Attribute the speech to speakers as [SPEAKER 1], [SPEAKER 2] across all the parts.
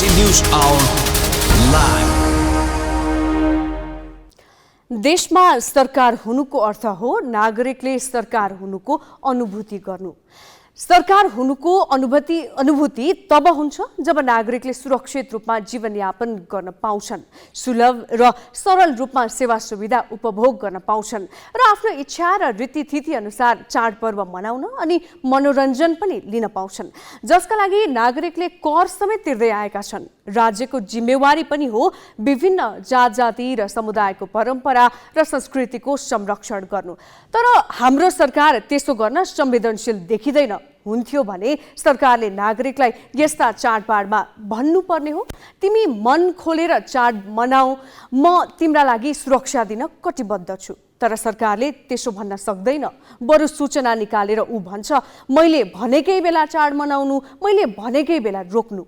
[SPEAKER 1] Galaxy News Hour live.
[SPEAKER 2] देशमा सरकार हुनुको अर्थ हो नागरिकले सरकार हुनुको अनुभूति गर्नु। सरकार हुनुको अनुभूति तब हुन्छ जब नागरिकले सुरक्षित रूपमा जीवनयापन गर्न पाउँछन्, सुलभ र सरल रूपमा सेवा सुविधा उपभोग गर्न पाउँछन् र आफ्नो इच्छा र रीतिथिति अनुसार चाडपर्व मनाउन अनि मनोरञ्जन पनि लिन पाउँछन्, जसका लागि नागरिकले कर समेत तिर्दै आएका छन्। राज्यको जिम्मेवारी पनि हो विभिन्न जात जाति र समुदायको परम्परा र संस्कृतिको संरक्षण गर्नु। तर हाम्रो सरकार त्यसो गर्न संवेदनशील देखिँदैन। हुन्थ्यो भने सरकारले नागरिकलाई यस्ता चाडबाडमा भन्नुपर्ने हो, तिमी मन खोलेर चाड मनाऊ, म तिम्रा लागि सुरक्षा दिन कटिबद्ध छु। तर सरकारले त्यसो भन्न सक्दैन। बरु सूचना निकालेर ऊ भन्छ, मैले भनेकै बेला चाड मनाउनु, मैले भनेकै बेला रोक्नु।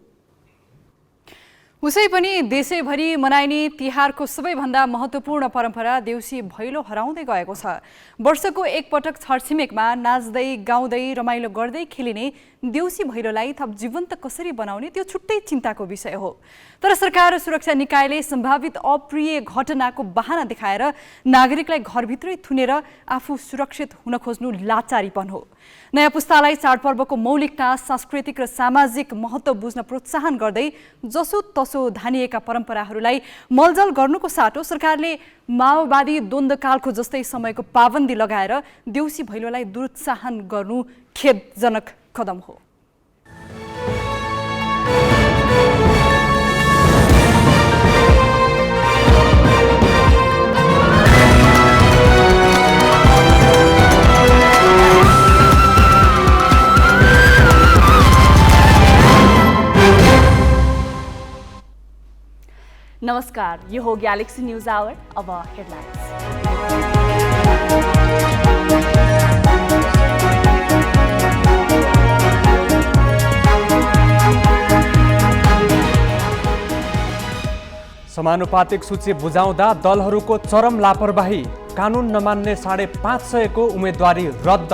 [SPEAKER 3] उसै पनि देशैभरि मनाइने तिहारको सबैभन्दा महत्त्वपूर्ण परम्परा देउसी भैलो हराउँदै गएको छ। वर्षको एकपटक छरछिमेकमा नाच्दै गाउँदै रमाइलो गर्दै खेलिने देउसी भैलोलाई थप जीवन्त कसरी बनाउने त्यो छुट्टै चिन्ताको विषय हो। तर सरकार र सुरक्षा निकायले सम्भावित अप्रिय घटनाको बहाना देखाएर नागरिकलाई घरभित्रै थुनेर आफू सुरक्षित हुन खोज्नु लाचारीपन हो। नयाँ पुस्तालाई चाडपर्वको मौलिकता, सांस्कृतिक र सामाजिक महत्त्व बुझ्न प्रोत्साहन गर्दै जसो तसो धानिएका परम्पराहरूलाई मलजल गर्नुको साटो सरकारले माओवादी द्वन्द्वकालको जस्तै समयको पाबन्दी लगाएर देउसी भैलोलाई दुरुत्साहन गर्नु खेदजनक कदम हो।
[SPEAKER 4] नमस्कार, यो हो गैलेक्सी न्यूज आवर। अब हेडलाइन्स।
[SPEAKER 5] समानुपातिक सूची बुझाउँदा दलहरूको चरम लापरवाही, कानुन नमान्ने 550 को उम्मेदवारी रद्द।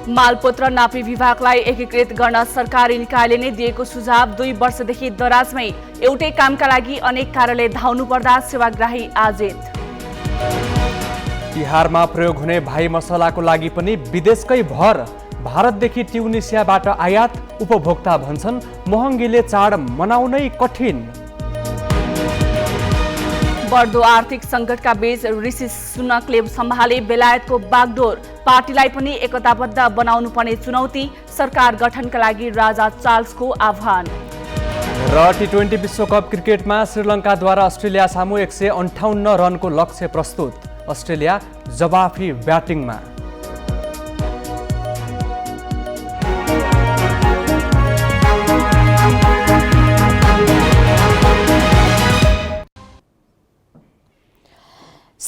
[SPEAKER 4] मालपोत र नापी विभागलाई एकीकृत गर्न सरकारी निकायले नै दिएको सुझाव 2 वर्षदेखि दराजमै एउटै कामका लागि अनेक कार्यालय धाउनु पर्दा सेवाग्राही आजित।
[SPEAKER 5] तिहारमा प्रयोग हुने भाइ मसलाको लागि पनि विदेशकै भर, भारतदेखि ट्युनिसियाबाट आयात। उपभोक्ता भन्छन् महँगीले चाड मनाउनै कठिन।
[SPEAKER 4] बढ्दो आर्थिक सङ्कटका बीच ऋषि सुनकले सम्हाले बेलायतको बागडोर, पार्टीलाई पनि एकताबद्ध बनाउनु पर्ने चुनौती, सरकार गठनका लागि राजा चार्ल्सको आह्वान।
[SPEAKER 5] र टी20 विश्वकप क्रिकेटमा श्रीलङ्काद्वारा अस्ट्रेलिया सामु 158 रनको लक्ष्य प्रस्तुत। अस्ट्रेलिया जवाफी ब्याटिङमा।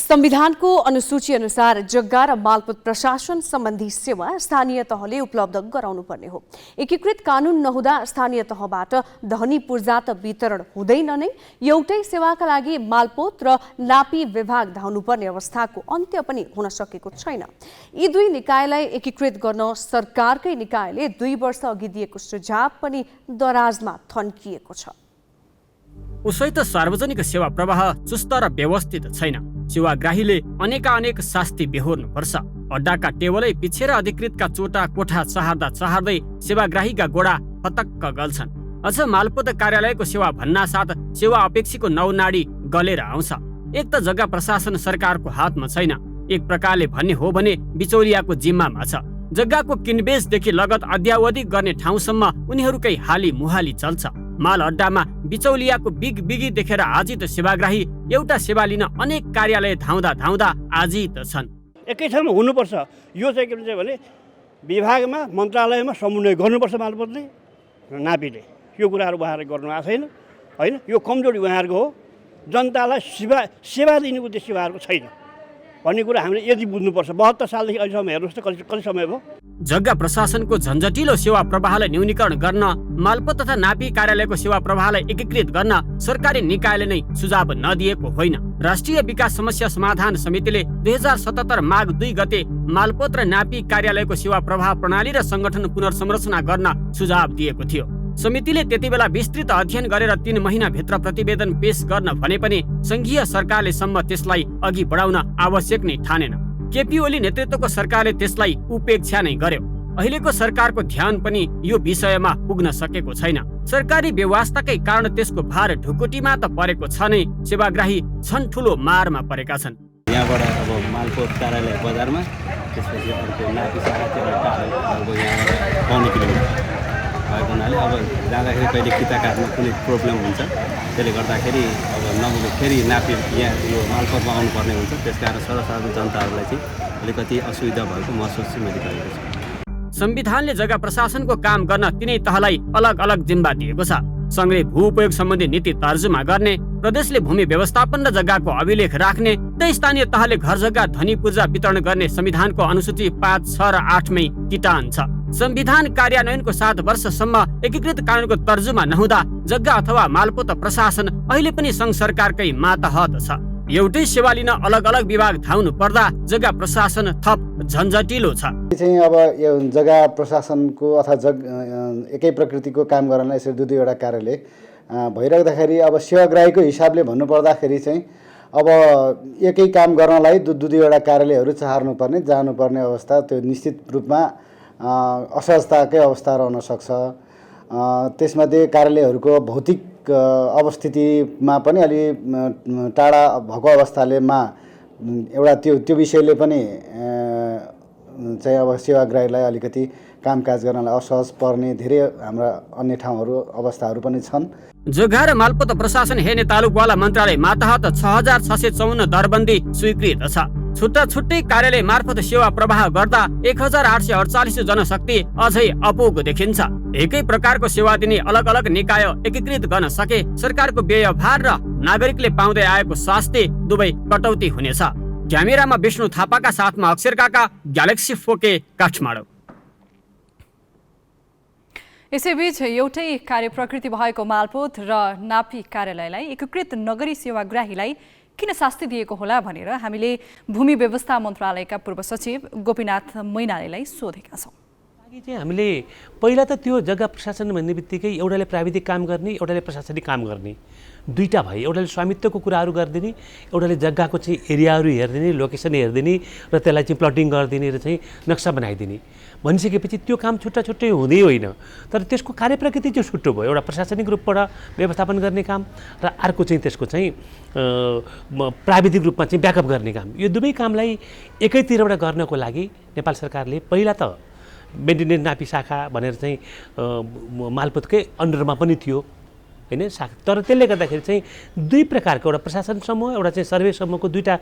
[SPEAKER 2] संविधानको अनुसूची अनुसार जग्गा र मालपोत प्रशासन सम्बन्धी सेवा स्थानीय तहले उपलब्ध गराउनु पर्ने हो। एकीकृत कानुन नहुँदा स्थानीय तहबाट धनी पूर्जा त वितरण हुँदैन नै, एउटै सेवाका लागि मालपोत र नापी विभाग धाउनुपर्ने अवस्थाको अन्त्य पनि हुन सकेको छैन। यी दुई निकायलाई एकीकृत गर्न सरकारकै निकायले 2 वर्ष अघि दिएको सुझाव पनि दराजमा थन्किएको छ।
[SPEAKER 6] उसै त सार्वजनिक सेवा प्रवाह चुस्त र व्यवस्थित छैन। सेवाग्राहीले अनेक शास्ति बेहोर्नुपर्छ। अड्डाका टेबलै पिछेर अधिकृतका चोटा कोठा चहार्दै सेवाग्राहीका गोडा फतक्क गल्छन्। अझ मालपोत कार्यालयको सेवा भन्नासाथ सेवा अपेक्षीको नौनाडी गलेर आउँछ। एक त जग्गा प्रशासन सरकारको हातमा छैन, एक प्रकारले भन्ने हो भने बिचौलियाको जिम्मामा छ। जग्गाको किनबेचदेखि लगत अद्यावधि गर्ने ठाउँसम्म उनीहरूकै हाली मुहाली चल्छ। माल अड्डामा बिचौलियाको बिगी देखेर आजित सेवाग्राही एउटा सेवा लिन अनेक कार्यालय धाउँदा आजित छन्।
[SPEAKER 7] एकै ठाउँमा हुनुपर्छ। यो चाहिँ के भन्छ भने विभागमा मन्त्रालयमा समन्वय गर्नुपर्छ मालपोतले र नापीले। यो कुराहरू उहाँहरूले गर्नु भएको छैन होइन। यो कमजोरी उहाँहरूको हो। जनतालाई सेवा दिने उद्देश्य उहाँहरूको छैन भन्ने कुरा हामीले यति बुझ्नुपर्छ। 72 सालदेखि अहिलेसम्म हेर्नुहोस् त कति समय भयो।
[SPEAKER 6] जग्गा प्रशासनको झन्झटिलो सेवा प्रवाहलाई न्यूनीकरण गर्न, मालपोत तथा नापी कार्यालयको सेवा प्रवाहलाई एकीकृत गर्न सरकारी निकायले नै सुझाव नदिएको होइन। राष्ट्रिय विकास समस्या समाधान समितिले 2077 माघ 2 गते मालपोत र नापी कार्यालयको सेवा प्रवाह प्रणाली र संगठन पुनर्संरचना गर्न सुझाव दिएको थियो। समितिले त्यतिबेला विस्तृत अध्ययन गरेर 3 महिनाभित्र प्रतिवेदन पेश गर्न भने पनि संघीय सरकारले सम्म त्यसलाई अघि बढाउन आवश्यक नै ठानेन। केपी ओली नेतृत्वको सरकारले त्यसलाई उपेक्षा नै गर्यो। अहिलेको सरकारको ध्यान पनि यो विषयमा पुग्न सकेको छैन। सरकारी व्यवस्थाकै कारण त्यसको भार ढुकुटीमा त परेको छ नै, सेवाग्राही छन् ठुलो मारमा परेका छन्।
[SPEAKER 8] यहाँबाट अब मालपोत कार्यालय बजारमा, त्यसपछि अर्को नापी शाखा चाहिँ यहाँबाट 5 किलोमिटर भएको हुनाले अब जाँदाखेरि कहिले किता काट्नु कुनै प्रब्लम हुन्छ, त्यसले गर्दाखेरि अब नबुझ्नु फेरि नापी यहाँ यो मालपोतमा आउनुपर्ने हुन्छ। त्यसकारण सर्वसाधारण जनताहरूलाई चाहिँ अलिकति असुविधा भएको महसुस चाहिँ मैले गरेको छु।
[SPEAKER 6] संविधानले जग्गा प्रशासनको काम गर्न तिनै तहलाई अलग अलग जिम्मा दिएको छ। संघले भू उपयोग सम्बन्धी नीति तर्जुमा गर्ने, प्रदेशले भूमि व्यवस्थापन र जग्गाको अभिलेख राख्ने र स्थानीय तहले घर जग्गा ध्वनि पूर्जा वितरण गर्ने संविधानको अनुसूची 5, 6 र 8 मै किटान छ। संविधान कार्यान्वयनको 7 वर्षसम्म एकीकृत कानुनको तर्जुमा नहुँदा जग्गा अथवा मालपोत प्रशासन अहिले पनि संघ सरकारकै मातहत छ। एउटै सेवा लिन अलग अलग विभाग धाउनु पर्दा जग्गा प्रशासन थप झन्झटिलो छ।
[SPEAKER 9] चाहिँ अब यो जग्गा प्रशासनको अथवा एकै प्रकृतिको काम गर्नलाई यसरी दुईवटा कार्यालय भइराख्दाखेरि अब सेवाग्राहीको हिसाबले भन्नुपर्दाखेरि चाहिँ अब एकै काम गर्नलाई दुईवटा कार्यालयहरू चाहनुपर्ने जानुपर्ने अवस्था त्यो निश्चित रूपमा असहजताकै अवस्था रहन सक्छ। त्यसमध्ये कार्यालयहरूको भौतिक अवस्थितिमा पनि अलि टाढा भएको अवस्थाले एउटा त्यो विषयले पनि चाहिँ अब सेवाग्राहीलाई अलिकति कामकाज गर्नलाई असहज पर्ने धेरै हाम्रा अन्य ठाउँहरू अवस्थाहरू पनि छन्।
[SPEAKER 6] जग्गा र मालपोत प्रशासन हेर्ने तालुकवाला मन्त्रालय मातहत 6654 दरबन्दी स्वीकृत छ। छुट्टा छुट्टै कार्यालय मार्फत सेवा प्रवाह गर्दा 1848 जनशक्ति अझै अपुग देखिन्छ। एकै प्रकारको सेवा दिने अलग अलग निकाय एकीकृत गर्न सके सरकारको व्ययभार र नागरिकले पाउँदै आएको स्वास्थ्य दुवै कटौती हुनेछ। क्यामेरामा विष्णु थापाका साथमा अक्षर काका, ग्यालेक्सी 4K काठमाडौँ।
[SPEAKER 3] यसैबीच एउटै कार्य प्रकृति भएको मालपोत र नापी कार्यालयलाई एकीकृत नगरी सेवाग्राहीलाई किन शास्ति दिएको होला भनेर हामीले भूमि व्यवस्था मन्त्रालयका पूर्व सचिव गोपीनाथ मैनालीलाई सोधेका छौँ।
[SPEAKER 10] हामीले पहिला त त्यो जग्गा प्रशासन भन्ने बित्तिकै एउटाले प्राविधिक काम गर्ने, एउटाले प्रशासनिक काम गर्ने, दुईटा भए। एउटाले स्वामित्वको कुराहरू गरिदिने, एउटाले जग्गाको चाहिँ एरियाहरू हेरिदिने, लोकेसन हेरिदिने र त्यसलाई चाहिँ प्लटिङ गरिदिने र चाहिँ नक्सा बनाइदिने। भनिसकेपछि त्यो काम छुट्टा छुट्टै हुँदै होइन, तर त्यसको कार्यप्रकृति चाहिँ छुट्टो भयो। एउटा प्रशासनिक रूपबाट व्यवस्थापन गर्ने काम र अर्को चाहिँ त्यसको चाहिँ प्राविधिक रूपमा चाहिँ ब्याकअप गर्ने काम। यो दुवै कामलाई एकैतिरबाट गर्नको लागि नेपाल सरकारले पहिला त मेन्टेनेन्स नापी शाखा भनेर चाहिँ मालपोतकै अन्डरमा पनि थियो हैन शाखा, तर त्यसले गर्दाखेरि चाहिँ दुई प्रकारको एउटा प्रशासन समूह एउटा चाहिँ सर्वे समूहको दुईटा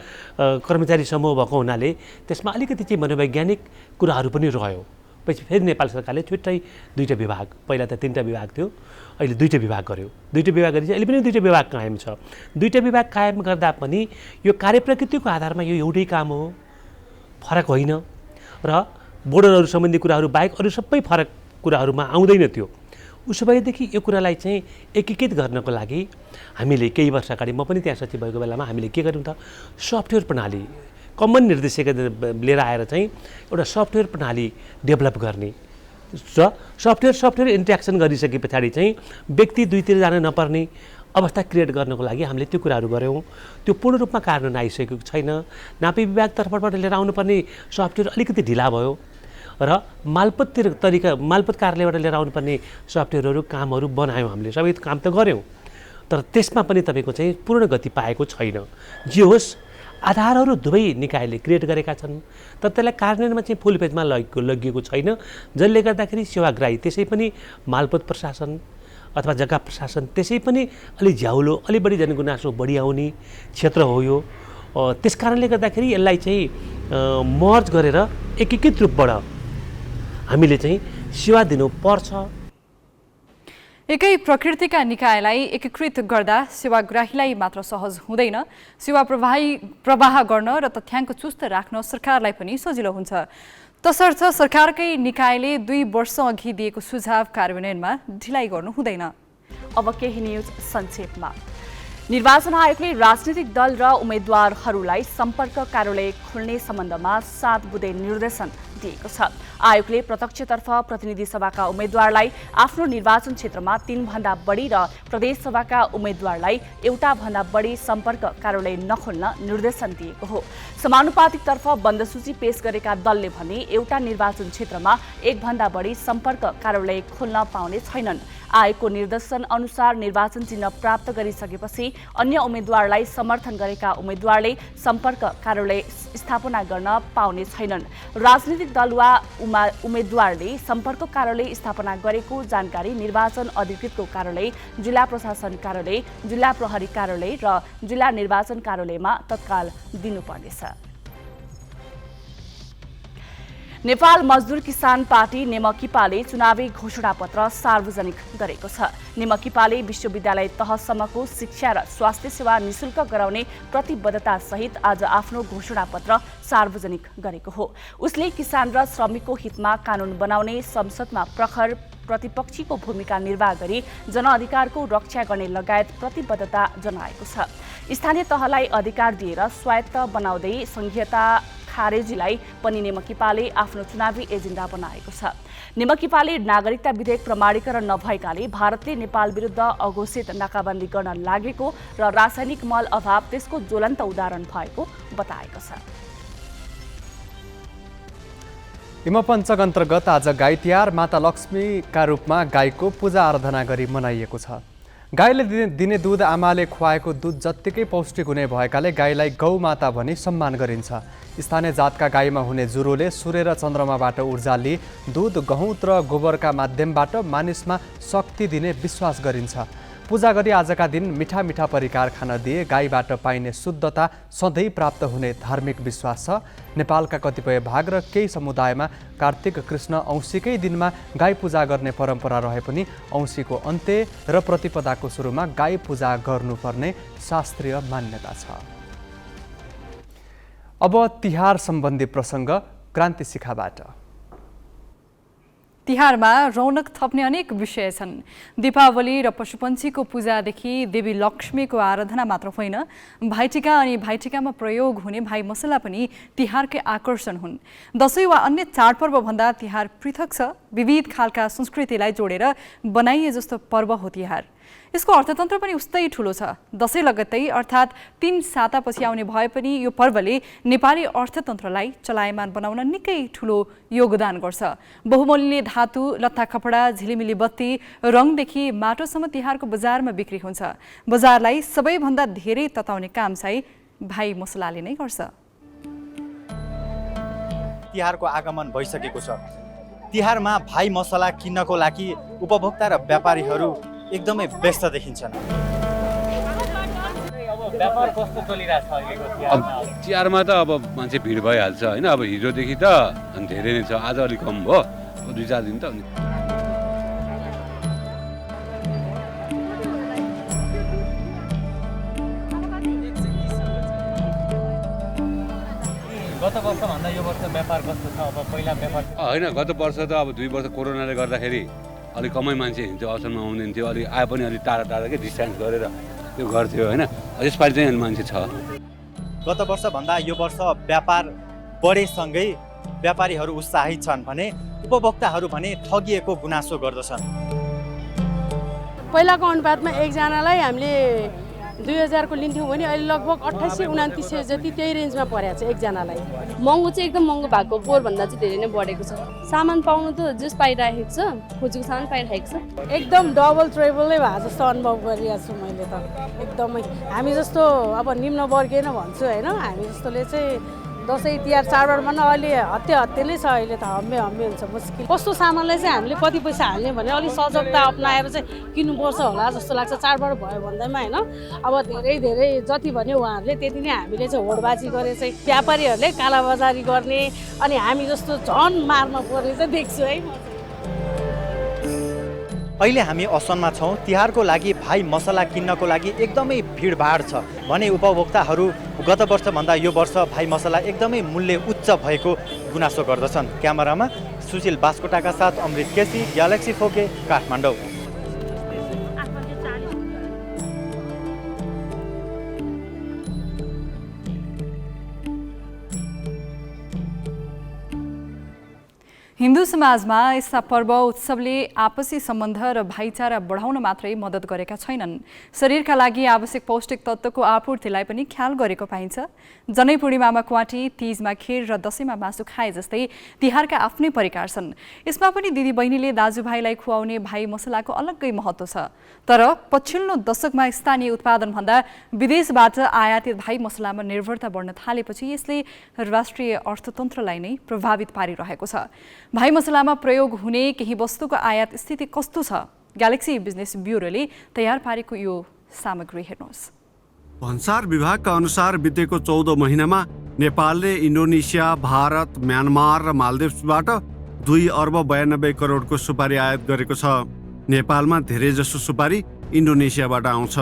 [SPEAKER 10] कर्मचारी समूह भएको हुनाले त्यसमा अलिकति चाहिँ मनोवैज्ञानिक कुराहरू पनि रह्यो। पछि फेरि नेपाल सरकारले छुट्टै दुईटा विभाग, पहिला त 3टा विभाग थियो, अहिले 2टा विभाग गर्यो। 2टा विभाग गरी चाहिँ अहिले पनि 2टा विभाग कायम छ। 2टा विभाग कायम गर्दा पनि यो कार्यप्रकृतिको आधारमा यो एउटै काम हो, फरक होइन र बोर्डरहरू सम्बन्धी कुराहरू बाहेक अरू सबै फरक कुराहरूमा आउँदैन थियो। उसो भएदेखि यो कुरालाई चाहिँ एकीकृत गर्नको लागि हामीले केही वर्ष अगाडि म पनि त्यहाँ सचिव भएको बेलामा हामीले के गर्यौँ त, सफ्टवेयर प्रणाली कमन निर्देशक लिएर आएर चाहिँ एउटा सफ्टवेयर प्रणाली डेभलप गर्ने र सफ्टवेयर इन्ट्र्याक्सन गरिसके पछाडि चाहिँ व्यक्ति दुईतिर जान नपर्ने अवस्था क्रिएट गर्नको लागि हामीले त्यो कुराहरू गऱ्यौँ। त्यो पूर्ण रूपमा कार्यान्वयन आइसकेको छैन। नापी विभागतर्फबाट लिएर आउनुपर्ने सफ्टवेयर अलिकति ढिला भयो र मालपोत कार्यालयबाट लिएर आउनुपर्ने सफ्टवेयरहरू कामहरू बनायौँ। हामीले सबै काम त गऱ्यौँ, तर त्यसमा पनि तपाईँको चाहिँ पूर्ण गति पाएको छैन। जे होस् आधारहरू दुवै निकायले क्रिएट गरेका छन्, तर त्यसलाई कार्यान्वयनमा चाहिँ फुल पेजमा लगिएको छैन, जसले गर्दाखेरि सेवाग्राही त्यसै पनि मालपोत प्रशासन अथवा जग्गा प्रशासन त्यसै पनि अलि झ्याउलो, अलि बढी जनगुनासो बढी आउने क्षेत्र हो यो। त्यस कारणले गर्दाखेरि यसलाई चाहिँ मर्ज गरेर एकीकृत रूपबाट हामीले चाहिँ सेवा दिनुपर्छ।
[SPEAKER 3] एकै प्रकृतिका निकायलाई एकीकृत गर्दा सेवाग्राहीलाई मात्र सहज हुँदैन, सेवा प्रवाह गर्न र तथ्याङ्क चुस्त राख्न सरकारलाई पनि सजिलो हुन्छ। तसर्थ सरकारकै निकायले 2 वर्ष अघि दिएको सुझाव कार्यान्वयनमा ढिलाइ गर्नु हुँदैन।
[SPEAKER 4] अब केही न्युज संक्षेपमा। निर्वाचन आयोगले राजनीतिक दल र उम्मेद्वारहरूलाई सम्पर्क कार्यालय खोल्ने सम्बन्धमा 7 बुँदे निर्देशन दिएको छ। आयोगले प्रत्यक्षतर्फ प्रतिनिधि सभाका उम्मेद्वारलाई आफ्नो निर्वाचन क्षेत्रमा 3 भन्दा बढी र प्रदेश सभाका उम्मेद्वारलाई एउटा भन्दा बढी सम्पर्क कार्यालय नखोल्न निर्देशन दिएको हो। समानुपातिकतर्फ बन्द सूची पेश गरेका दलले भने एउटा निर्वाचन क्षेत्रमा 1 भन्दा बढी सम्पर्क कार्यालय खोल्न पाउने छैनन्। आयोगको निर्देशन अनुसार निर्वाचन चिन्ह प्राप्त गरिसकेपछि अन्य उम्मेद्वारलाई समर्थन गरेका उम्मेद्वारले सम्पर्क कार्यालय स्थापना गर्न पाउने छैनन्। राजनीतिक दल वा उम्मेद्वारले सम्पर्क कार्यालय स्थापना गरेको जानकारी निर्वाचन अधिकृतको कार्यालय, जिल्ला प्रशासन कार्यालय, जिल्ला प्रहरी कार्यालय र जिल्ला निर्वाचन कार्यालयमा तत्काल दिनुपर्नेछ। नेपाल मजदुर किसान पार्टी नेमकिपाले चुनावी घोषणापत्र सार्वजनिक गरेको छ। नेमकिपाले विश्वविद्यालय तहसम्मको शिक्षा र स्वास्थ्य सेवा निशुल्क गराउने प्रतिबद्धता सहित आज आफ्नो घोषणापत्र सार्वजनिक गरेको हो। उसले किसान र श्रमिकको हितमा कानुन बनाउने, संसदमा प्रखर प्रतिपक्षीको भूमिका निर्वाह गरी जनअधिकारको रक्षा गर्ने लगायत प्रतिबद्धता जनाएको छ। स्थानीय तहलाई अधिकार दिएर स्वायत्त बनाउँदै संघीयता खारेजीलाई पनि नेमकिपाले आफ्नो चुनावी एजेन्डा बनाएको छ। नेमकिपाले नागरिकता विधेयक प्रमाणीकरण नभएकाले भारतले नेपाल विरुद्ध अघोषित नाकाबन्दी गर्न लागेको र रासायनिक मल अभाव त्यसको ज्वलन्त उदाहरण भएको बताएको छ।
[SPEAKER 5] हिमपञ्चक अन्तर्गत आज गाई तिहार माता लक्ष्मीका रूपमा गाईको पूजा आराधना गरी मनाइएको छ। गाईले दिने दुध आमाले खुवाएको दुध जत्तिकै पौष्टिक हुने भएकाले गाईलाई गौमाता भनी सम्मान गरिन्छ। स्थानीय जातका गाईमा हुने जुरोले सूर्य र चन्द्रमाबाट ऊर्जा लिई दुध, गहुँत र गोबरका माध्यमबाट मानिसमा शक्ति दिने विश्वास गरिन्छ। पूजा गरी आजका दिन मिठा मिठा परिकार खान दिए गाईबाट पाइने शुद्धता सधैँ प्राप्त हुने धार्मिक विश्वास छ। नेपालका कतिपय भाग र केही समुदायमा कार्तिक कृष्ण औँसीकै दिनमा गाई पूजा गर्ने परम्परा रहे पनि औँसीको अन्त्य र प्रतिपदाको सुरुमा गाई पूजा गर्नुपर्ने शास्त्रीय मान्यता छ। अब तिहार सम्बन्धी प्रसङ्ग क्रान्ति शिखाबाट।
[SPEAKER 3] तिहारमा रौनक थप्ने अनेक विषय छन्। दीपावली र पशुपन्छीको पूजादेखि देवी लक्ष्मीको आराधना मात्र होइन, भाइटिका अनि भाइटिकामा प्रयोग हुने भाइ मसला पनि तिहारकै आकर्षण हुन्। दशैँ वा अन्य चाडपर्वभन्दा तिहार पृथक छ। विविध खालका संस्कृतिलाई जोडेर बनाइए जस्तो पर्व हो तिहार। यसको अर्थतन्त्र पनि उस्तै ठुलो छ। दशैँ लगत्तै अर्थात् 3 सातापछि आउने भए पनि यो पर्वले नेपाली अर्थतन्त्रलाई चलायमान बनाउन निकै ठुलो योगदान गर्छ। बहुमूल्य धातु, लत्ता कपडा, झिलिमिली बत्ती, रङदेखि माटोसम्म तिहारको बजारमा बिक्री हुन्छ। बजारलाई सबैभन्दा धेरै तताउने काम चाहिँ भाइ मसलाले नै गर्छ।
[SPEAKER 11] तिहारको आगमन भइसकेको छ। तिहारमा भाइ मसला किन्नको लागि उपभोक्ता र व्यापारीहरू एकदमै व्यस्त देखिन्छन्।
[SPEAKER 12] व्यापार कस्तो चलिरहेछ अहिलेको तिहारमा? तिहारमा त अब मान्छे भिड भइहाल्छ होइन। अब हिजोदेखि त धेरै नै छ, आज अलिक कम भयो, 2-4 दिन त। गत वर्षभन्दा यो वर्ष व्यापार कस्तो छ? अब पहिला व्यापार होइन, गत वर्ष त अब 2 वर्ष कोरोनाले गर्दाखेरि अलिक कमै मान्छे हिँड्थ्यो, असलमा आउँदैन थियो, अलिक आए पनि अलिक टाढा टाढाकै डिस्टेन्स गरेर त्यो गर्थ्यो होइन। यसपालि चाहिँ मान्छे छ।
[SPEAKER 11] गत वर्षभन्दा यो वर्ष व्यापार बढेसँगै व्यापारीहरू उत्साहित छन् भने उपभोक्ताहरू भने ठगिएको गुनासो गर्दछन्।
[SPEAKER 13] पहिलाको अनुपातमा एकजनालाई हामीले 2000 को लिन्थ्यौँ भने अहिले लगभग 2800-2900 जति त्यही रेन्जमा परेको छ एकजनालाई।
[SPEAKER 14] महँगो चाहिँ एकदम महँगो भएको पोहोरभन्दा चाहिँ धेरै नै बढेको छ। सामान पाउनु त जस पाइरहेको छ, खोजेको सामान पाइरहेको छ।
[SPEAKER 13] एकदम डबल ट्रेबलै भएको जस्तो अनुभव गरिरहेको छु मैले त। एकदमै हामी जस्तो अब निम्न वर्गीय नै भन्छु होइन, हामी जस्तोले चाहिँ दसैँ तिहार चाडबाडमा न अहिले हत्ते नै छ। अहिले त हम्मे हुन्छ मुस्किल। कस्तो सामानलाई चाहिँ हामीले कति पैसा हाल्ने भने अलिक सजगता अप्नाएर चाहिँ किन्नुपर्छ होला जस्तो लाग्छ। चाडबाड भयो भन्दैमा होइन, अब धेरै जति भन्यो उहाँहरूले त्यति नै हामीले चाहिँ होडबाजी गरेर चाहिँ व्यापारीहरूले कालाबजारी गर्ने अनि हामी जस्तो झन् मारमा पर्ने चाहिँ देख्छु है।
[SPEAKER 11] अहिले हामी असनमा छौँ। तिहारको लागि भाइ मसला किन्नको लागि एकदमै भिडभाड छ भने उपभोक्ताहरू गत वर्षभन्दा यो वर्ष भाइ मसला एकदमै मूल्य उच्च भएको गुनासो गर्दछन्। क्यामेरामा सुशील बास्कोटाका साथ अमृत केसी, ग्यालेक्सी 4K, काठमाडौँ।
[SPEAKER 3] हिन्दू समाजमा यस्ता पर्व उत्सवले आपसी सम्बन्ध र भाइचारा बढाउन मात्रै मद्दत गरेका छैनन्, शरीरका लागि आवश्यक पौष्टिक तत्त्वको आपूर्तिलाई पनि ख्याल गरेको पाइन्छ। जनै पूर्णिमामा क्वाटी, तीजमा खीर र दशैँमा मासु खाए जस्तै तिहारका आफ्नै परिकार छन्। यसमा पनि दिदीबहिनीले दाजुभाइलाई खुवाउने भाइ मसलाको अलग्गै महत्त्व छ। तर पछिल्लो दशकमा स्थानीय उत्पादनभन्दा विदेशबाट आयातित भाइ मसलामा निर्भरता बढ्न थालेपछि यसले राष्ट्रिय अर्थतन्त्रलाई नै प्रभावित पारिरहेको छ। भाइ मसलामा प्रयोग हुने केही वस्तुको आयात स्थिति कस्तो छ? ग्यालेक्सी बिजनेस ब्युरोले तयार पारेको यो सामग्री हेर्नुहोस्।
[SPEAKER 15] भन्सार विभागका अनुसार बितेको 14 महिनामा नेपालले इन्डोनेसिया, भारत, म्यानमार र मालदिभ्सबाट 2 अर्ब 92 करोडको सुपारी आयात गरेको छ। नेपालमा धेरैजसो सुपारी इन्डोनेसियाबाट आउँछ।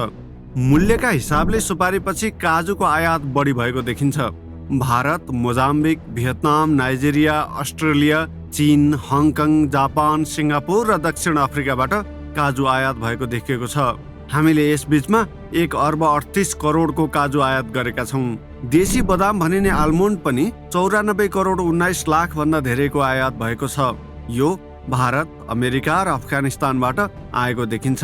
[SPEAKER 15] मूल्यका हिसाबले सुपारीपछि काजुको आयात बढी भएको देखिन्छ। Bharat, Mozambique, Vietnam, Nigeria, Australia, चीन, हङकङ, जापान, सिङ्गापुर र दक्षिण अफ्रिकाबाट काजु आयात भएको देखिएको छ। हामीले यसबीचमा 1 अर्ब 38 करोडको काजु आयात गरेका छौँ। देशी बदाम भनिने आलमोन्ड पनि 94 करोड 19 लाख भन्दा धेरैको आयात भएको छ। यो भारत, अमेरिका र अफगानिस्तानबाट आएको देखिन्छ।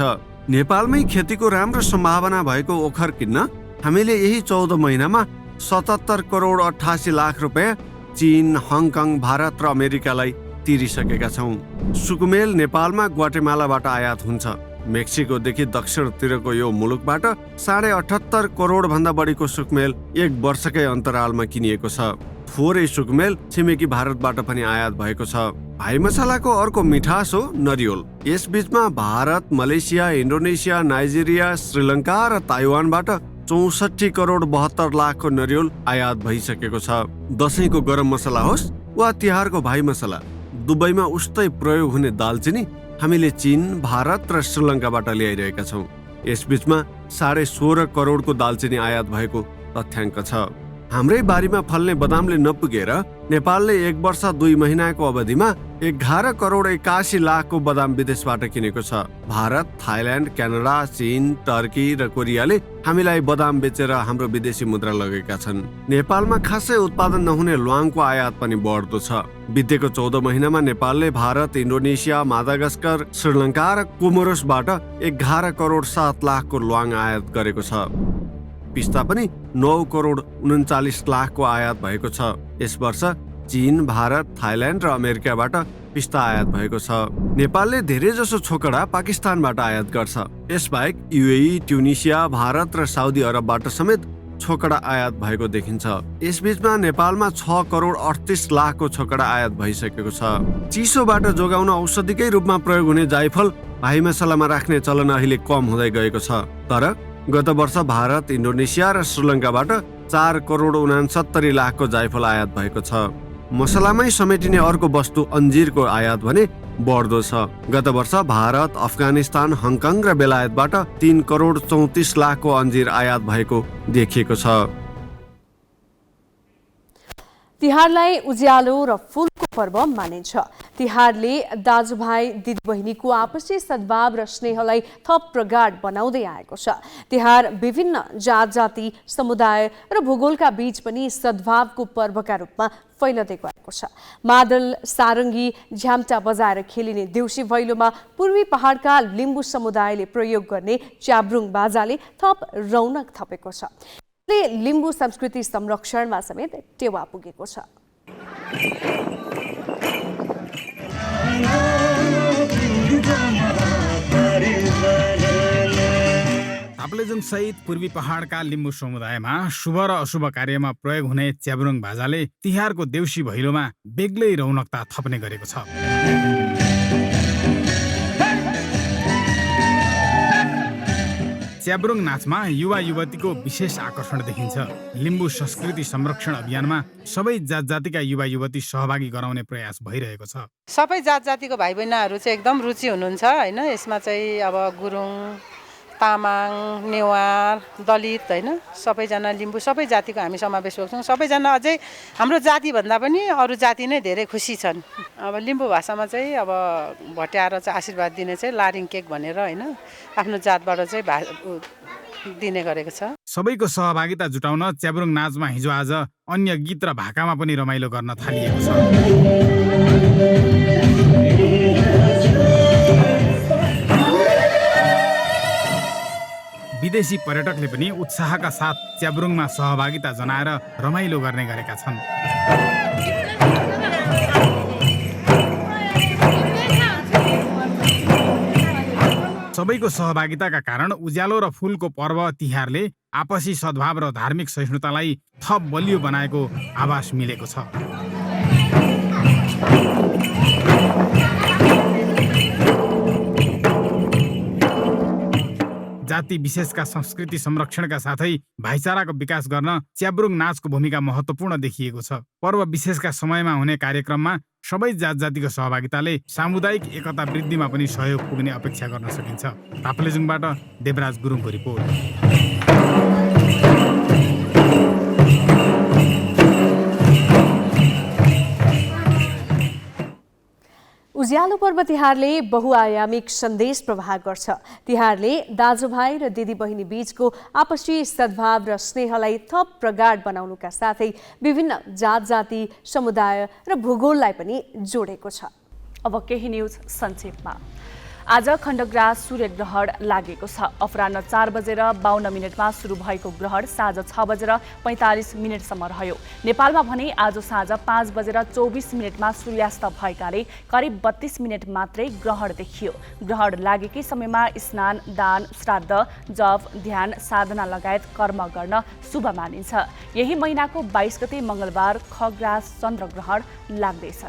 [SPEAKER 15] नेपालमै खेतीको राम्रो सम्भावना भएको ओखर किन्न हामीले यही 14 महिनामा 77 करोड 88 लाख रुपियाँ चीन, हङकङ, भारत र अमेरिकालाई तिरिसकेका छौँ। सुकुमेल नेपालमा ग्वाटेमालाबाट आयात हुन्छ। मेक्सिकोदेखि दक्षिणतिरको यो मुलुकबाट 78.5 करोड भन्दा बढीको सुकुमेल 1 वर्षकै अन्तरालमा किनिएको छ। थोरै सुकुमेल छिमेकी भारतबाट पनि आयात भएको छ। भाइ मसलाको अर्को मिठास हो नरिवल। यसबीचमा भारत, मलेसिया, इन्डोनेसिया, नाइजेरिया, श्रीलङ्का र ताइवानबाट 64 करोड 72 लाखको नरिवल आयात भइसकेको छ। दशैंको गरम मसला होस् वा तिहारको भाइ मसला, दुबईमा उस्तै प्रयोग हुने दालचिनी हामीले चीन, भारत र श्रीलङ्काबाट ल्याइरहेका छौँ। यसबीचमा 16.5 करोडको दालचिनी आयात भएको तथ्याङ्क छ। हाम्रै बारीमा फल्ने बदामले नपुगेर नेपालले 1 वर्ष 2 महिनाको अवधिमा 11 करोड 81 लाखको बदाम विदेशबाट किनेको छ। भारत, थाइल्यान्ड, क्यानाडा, चीन, टर्की र कोरियाले हामीलाई बदाम बेचेर हाम्रो विदेशी मुद्रा लगेका छन्। नेपालमा खासै उत्पादन नहुने ल्वाङको आयात पनि बढ्दो छ। बितेको 14 महिनामा नेपालले भारत, इन्डोनेसिया, मादागास्कर, श्रीलङ्का र कोमोरोसबाट 11 करोड 7 लाखको ल्वाङ आयात गरेको छ। पिस्ता पनि 9 करोड 39 लाखको आयात भएको छ। यस वर्ष चीन, भारत, थाइल्यान्ड र अमेरिकाबाट पिस्ता आयात भएको छ। नेपालले धेरैजसो छोकडा पाकिस्तानबाट आयात गर्छ। यसबाहेक युएई, ट्युनिसिया, भारत र साउदी अरबबाट समेत छोकडा आयात भएको देखिन्छ। यसबीचमा नेपालमा 6 करोड 38 लाखको छोकडा आयात भइसकेको छ। चिसोबाट जोगाउन औषधिकै रूपमा प्रयोग हुने जाइफल भाइ मसलामा राख्ने चलन अहिले कम हुँदै गएको छ। तर गत वर्ष भारत, इन्डोनेसिया र श्रीलङ्काबाट 4 करोड 69 लाखको जाइफल आयात भएको छ। मसलामै समेटिने अर्को वस्तु अन्जिरको आयात भने बढ्दो छ। गत वर्ष भारत, अफगानिस्तान, हङकङ र बेलायतबाट 3 करोड 34 लाखको अन्जिर आयात भएको देखिएको छ।
[SPEAKER 2] तिहारलाई उज्यालो र फूलको पर्व मानिन्छ। तिहारले दाजुभाइ दिदीबहिनीको आपसी सद्भाव र स्नेहलाई थप प्रगाढ बनाउँदै आएको छ। तिहार विभिन्न जात जाति, समुदाय र भूगोलका बीच पनि सद्भावको पर्वका रूपमा फैलदै गएको छ। मादल, सारङ्गी, झ्याम्टा बजाएर खेलिने देउसी भैलोमा पूर्वी पहाडका लिम्बू समुदायले प्रयोग गर्ने च्याब्रुङ बाजाले थप रौनक थपेको छ। लिम्बू संस्कृति संरक्षणमा समेत टेवा पुगेको छ।
[SPEAKER 16] ताप्लेजुङ सहित पूर्वी पहाडका लिम्बू समुदायमा शुभ र अशुभ कार्यमा प्रयोग हुने च्याब्रुङ बाजाले तिहारको देउसी भैलोमा बेग्लै रौनकता थप्ने गरेको छ। च्याब्रुङ नाचमा युवा युवतीको विशेष आकर्षण देखिन्छ। लिम्बू संस्कृति संरक्षण अभियानमा सबै जात जातिका युवा युवती सहभागी गराउने प्रयास भइरहेको छ।
[SPEAKER 17] सबै जात जातिको भाइ बहिनीहरू चाहिँ एकदम रुचि हुनुहुन्छ हैन। यसमा चाहिँ अब गुरुङ, तामाङ, नेवार, दलित हैन, सबैजना लिम्बू सबै जातिको हामी समावेश गर्छौँ। सबैजना अझै हाम्रो जातिभन्दा पनि अरू जाति नै धेरै खुसी छन्। अब लिम्बू भाषामा चाहिँ अब भट्याएर चाहिँ आशीर्वाद दिने चाहिँ लारिङ केक भनेर हैन आफ्नो जातबाट चाहिँ दिने गरेको छ।
[SPEAKER 16] सबैको सहभागिता जुटाउन च्याब्रुङ नाचमा हिजो आज अन्य गीत र भाकामा पनि रमाइलो गर्न थालिएको छ। विदेशी पर्यटकले पनि उत्साहका साथ च्याब्रुङमा सहभागिता जनाएर रमाइलो गर्ने गरेका छन्। सबैको सहभागिताका कारण उज्यालो र फूलको पर्व तिहारले आपसी सद्भाव र धार्मिक सहिष्णुतालाई थप बलियो बनाएको आभास मिलेको छ। जाति विशेषका संस्कृति संरक्षणका साथै भाइचाराको विकास गर्न च्याब्रुङ नाचको भूमिका महत्त्वपूर्ण देखिएको छ। पर्व विशेषका समयमा हुने कार्यक्रममा सबै जात जातिको सहभागिताले सामुदायिक एकता वृद्धिमा पनि सहयोग पुग्ने अपेक्षा गर्न सकिन्छ। ताप्लेजुङबाट देवराज गुरुङको रिपोर्ट।
[SPEAKER 2] उज्यालो पर्व तिहारले बहुआयामिक सन्देश प्रवाह गर्छ। तिहारले दाजुभाइ र दिदीबहिनी बीचको आपसी सद्भाव र स्नेहलाई थप प्रगाढ बनाउनुका साथै विभिन्न जात जाति, समुदाय र भूगोललाई पनि जोडेको छ।
[SPEAKER 4] अब केही न्यूज संक्षेपमा। आज खण्डग्रास सूर्यग्रहण लागेको छ। अपराह्न 4:52 सुरु भएको ग्रहण साँझ 6:45 रह्यो। नेपालमा भने आज साँझ 5:24 सूर्यास्त भएकाले करिब 32 मिनट मात्रै ग्रहण देखियो। ग्रहण लागेकै समयमा स्नान, दान, श्राद्ध, जप, ध्यान, साधना लगायत कर्म गर्न शुभ मानिन्छ। यही महिनाको 22 गते मंगलबार खग्रास चन्द्रग्रहण लाग्दैछ।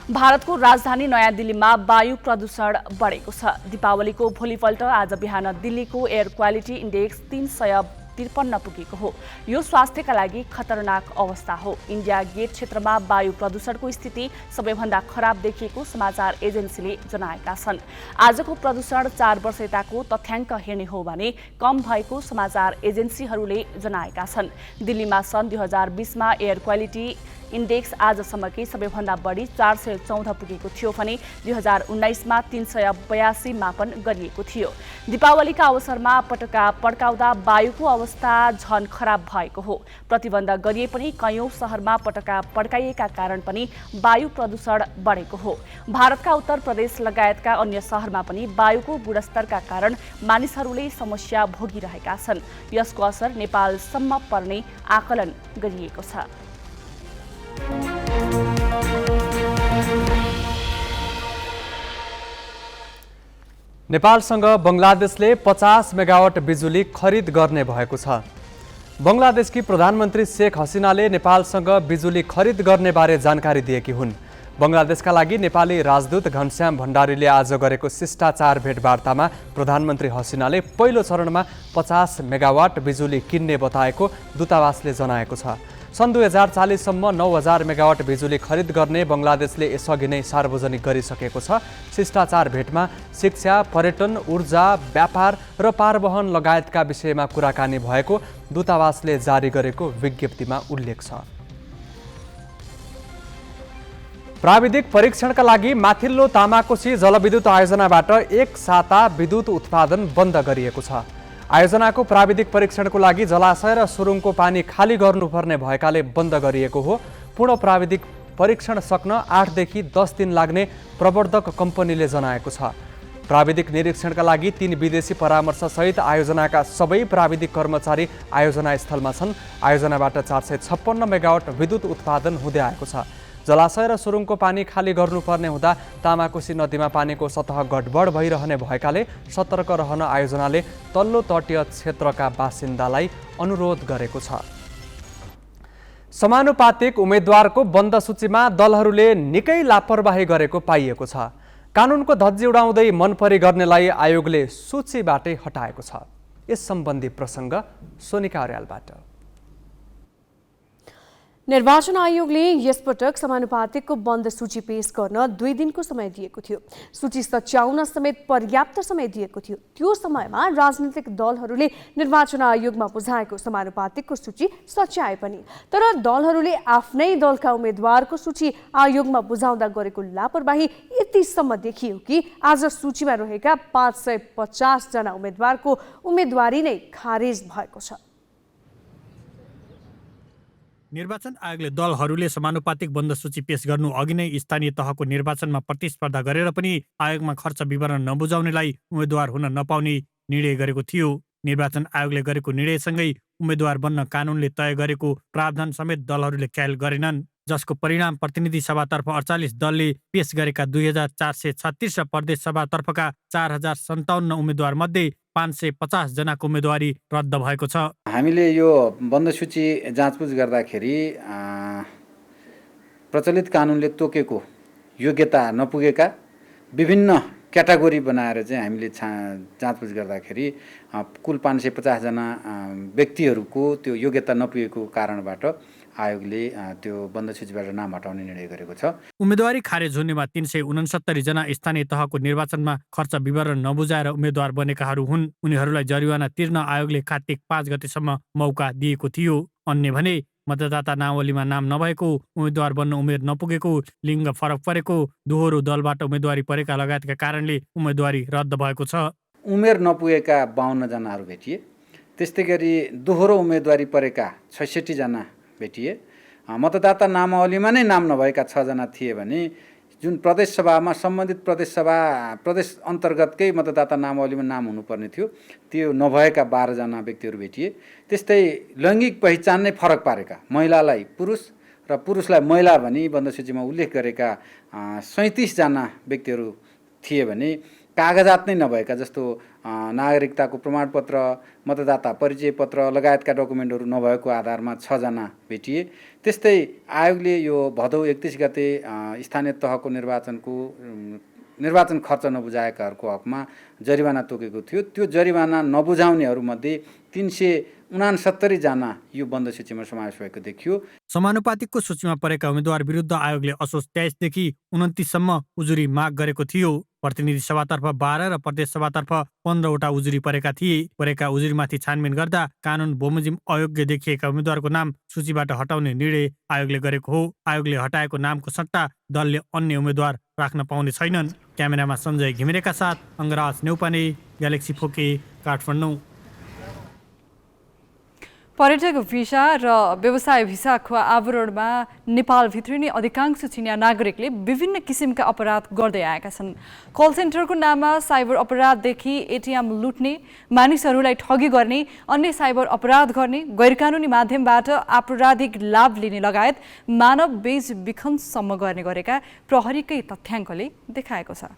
[SPEAKER 4] भारतको राजधानी नयाँ दिल्लीमा वायु प्रदूषण बढेको छ। दीपावलीको भोलिपल्ट आज बिहान दिल्लीको एयर क्वालिटी इन्डेक्स 353 पुगेको हो। यो स्वास्थ्यका लागि खतरनाक अवस्था हो। इन्डिया गेट क्षेत्रमा वायु प्रदूषणको स्थिति सबैभन्दा खराब देखिएको समाचार एजेन्सीले जनाएका छन्। आजको प्रदूषण 4 वर्ष यताको तथ्याङ्क हेर्ने हो भने कम भएको समाचार एजेन्सीहरूले जनाएका छन्। दिल्लीमा सन् 2020 मा एयर क्वालिटी इन्डेक्स आजसम्मकै सबैभन्दा बढी 414 पुगेको थियो भने 2019 मा 382 मापन गरिएको थियो। दीपावलीका अवसरमा पटका पड्काउँदा वायुको अवस्था झन खराब भएको हो। प्रतिबन्ध गरिए पनि कयौं शहरमा पटका पड्काइएका कारण पनि वायु प्रदूषण बढेको हो। भारतका उत्तर प्रदेश लगायतका अन्य शहरमा पनि वायुको गुणस्तरका कारण मानिसहरूले समस्या भोगिरहेका छन्। यसको असर नेपालसम्म पर्ने आकलन गरिएको छ।
[SPEAKER 5] नेपालसँग बङ्गलादेशले 50 मेगावाट बिजुली खरिद गर्ने भएको छ। बङ्गलादेशकी प्रधानमन्त्री शेख हसिनाले नेपालसँग बिजुली खरिद गर्ने बारे जानकारी दिएकी हुन्। बङ्गलादेशका लागि नेपाली राजदूत घनश्याम भण्डारीले आज गरेको शिष्टाचार भेटवार्तामा प्रधानमन्त्री हसिनाले पहिलो चरणमा 50 मेगावाट बिजुली किन्ने बताएको दूतावासले जनाएको छ। सन् 2040 सम्म 9000 मेगावाट बिजुली खरिद गर्ने बङ्गलादेशले यसअघि नै सार्वजनिक गरिसकेको छ। शिष्टाचार भेटमा शिक्षा, पर्यटन, ऊर्जा, व्यापार र पारवहन लगायतका विषयमा कुराकानी भएको दूतावासले जारी गरेको विज्ञप्तिमा उल्लेख छ। प्राविधिक परीक्षणका लागि माथिल्लो तामाकोशी जलविद्युत आयोजनाबाट एक साता विद्युत उत्पादन बन्द गरिएको छ। आयोजनाको प्राविधिक परीक्षणको लागि जलाशय र सुरुङको पानी खाली गर्नुपर्ने भएकाले बन्द गरिएको हो। पूर्ण प्राविधिक परीक्षण सक्न 8 देखि 10 दिन लाग्ने प्रवर्धक कम्पनीले जनाएको छ। प्राविधिक निरीक्षणका लागि 3 विदेशी परामर्शसहित आयोजनाका सबै प्राविधिक कर्मचारी आयोजना स्थलमा छन्। आयोजनाबाट 456 मेगावाट विद्युत उत्पादन हुँदै आएको छ। जलाशय र सुरुङको पानी खाली गर्नुपर्ने हुँदा तामाकोशी नदीमा पानीको सतह गडबड भइरहने भएकाले सतर्क रहन आयोजनाले तल्लो तटीय क्षेत्रका बासिन्दालाई अनुरोध गरेको छ। समानुपातिक उम्मेद्वारको बन्द सूचीमा दलहरूले निकै लापरवाही गरेको पाइएको छ। कानुनको धज्जी उडाउँदै मनपरी गर्नेलाई आयोगले सूचीबाटै हटाएको छ। यस सम्बन्धी प्रसङ्ग सोनिका अर्यालबाट।
[SPEAKER 2] निर्वाचन आयोगले यसपटक समानुपातिकको बन्द सूची पेश गर्न 2 दिनको समय दिएको थियो। सूची सच्याउन समेत पर्याप्त समय दिएको थियो। त्यो समयमा राजनीतिक दलहरूले निर्वाचन आयोगमा बुझाएको समानुपातिकको सूची सच्याए पनि, तर दलहरूले आफ्नै दलका उम्मेद्वारको सूची आयोगमा बुझाउँदा गरेको लापरवाही यतिसम्म देखियो कि आज सूचीमा रहेका 550 जना उम्मेद्वारको उम्मेदवारी नै खारेज भएको छ।
[SPEAKER 6] निर्वाचन आयोगले दलहरूले समानुपातिक बन्द सूची पेश गर्नु अघि नै स्थानीय तहको निर्वाचनमा प्रतिस्पर्धा गरेर पनि आयोगमा खर्च विवरण नबुझाउनेलाई उम्मेद्वार हुन नपाउने निर्णय गरेको थियो। निर्वाचन आयोगले गरेको निर्णयसँगै उम्मेद्वार बन्न कानुनले तय गरेको प्रावधान समेत दलहरूले ख्याल गरेनन्, जसको परिणाम प्रतिनिधि सभातर्फ 48 दलले पेश गरेका 2436 र प्रदेश सभातर्फका 4057 उम्मेद्वार मध्ये 550 जनाको उम्मेदवारी रद्द भएको छ।
[SPEAKER 9] हामीले यो बन्द सूची जाँचबुझ गर्दाखेरि प्रचलित कानुनले तोकेको योग्यता नपुगेका विभिन्न क्याटेगोरी बनाएर चाहिँ हामीले जाँचबुझ गर्दाखेरि कुल 550 जना व्यक्तिहरूको त्यो योग्यता नपुगेको कारणबाट आयोगले त्यो बन्द सूचीबाट नाम हटाउने निर्णय गरेको छ।
[SPEAKER 6] उम्मेदवारी खारेज हुनेमा 369 जना स्थानीय तहको निर्वाचनमा खर्च विवरण नबुझाएर उम्मेद्वार बनेकाहरू हुन्। उनीहरूलाई जरिवाना तिर्न आयोगले कार्तिक 5 गतेसम्म मौका दिएको थियो। अन्य भने मतदाता नावलीमा नाम नभएको, उम्मेद्वार बन्न उमेर नपुगेको, लिङ्ग फरक परेको, दोहोरो दलबाट उम्मेदवारी परेका लगायतका कारणले उम्मेदवारी रद्द भएको छ।
[SPEAKER 9] उमेर नपुगेका 52 जनाहरू भेटिए। त्यस्तै गरी दोहोरो उम्मेदवारी परेका 66 जना भेटिए। मतदाता नामावलीमा नै नाम नभएका 6 जना थिए भने जुन प्रदेश सभामा सम्बन्धित प्रदेश अन्तर्गतकै मतदाता नामावलीमा नाम हुनुपर्ने थियो त्यो नभएका 12 जना व्यक्तिहरू भेटिए। त्यस्तै लैङ्गिक पहिचान नै फरक पारेका, महिलालाई पुरुष र पुरुषलाई महिला भनी बन्द सूचीमा उल्लेख गरेका 37 जना व्यक्तिहरू थिए भने कागजात नै नभएका जस्तो नागरिकताको प्रमाणपत्र, मतदाता परिचय पत्र लगायतका डकुमेन्टहरू नभएको आधारमा 6 जना भेटिए। त्यस्तै आयोगले यो भदौ 31 गते स्थानीय तहको निर्वाचन खर्च नबुझाएकाहरूको हकमा जरिवाना तोकेको थियो। त्यो जरिवाना नबुझाउनेहरूमध्ये 369 जना यो बन्द सूचीमा समावेश भएको देखियो।
[SPEAKER 6] समानुपातिकको सूचीमा परेका उम्मेद्वार विरुद्ध आयोगले असोज 23 देखि 29 सम्म उजुरी माग गरेको थियो। प्रतिनिधि सभातर्फ 12 र प्रदेश सभातर्फ 15 वटा उजुरी परेका थिए। परेका उजुरीमाथि छानबिन गर्दा कानुन बमोजिम अयोग्य देखिएका उम्मेद्वारको नाम सूचीबाट हटाउने निर्णय आयोगले गरेको हो। आयोगले हटाएको नामको सट्टा दलले अन्य उम्मेद्वार राख्न पाउने छैनन्। क्यामेरामा सञ्जय घिमिरेका साथ अङ्गराज नेउपाने, ग्यालेक्सी फोके, काठमाडौँ।
[SPEAKER 3] पर्यटक भिसा र व्यवसाय भिसाको आवरणमा नेपालभित्र नै अधिकांश चिनिया नागरिकले विभिन्न किसिमका अपराध गर्दै आएका छन्। कल सेन्टरको नाममा साइबर अपराधदेखि एटिएम लुट्ने, मानिसहरूलाई ठगी गर्ने, अन्य साइबर अपराध गर्ने, गैरकानुनी माध्यमबाट आपराधिक लाभ लिने लगायत मानव बेचबिखनसम्म गर्ने गरेका प्रहरीकै तथ्याङ्कले देखाएको छ।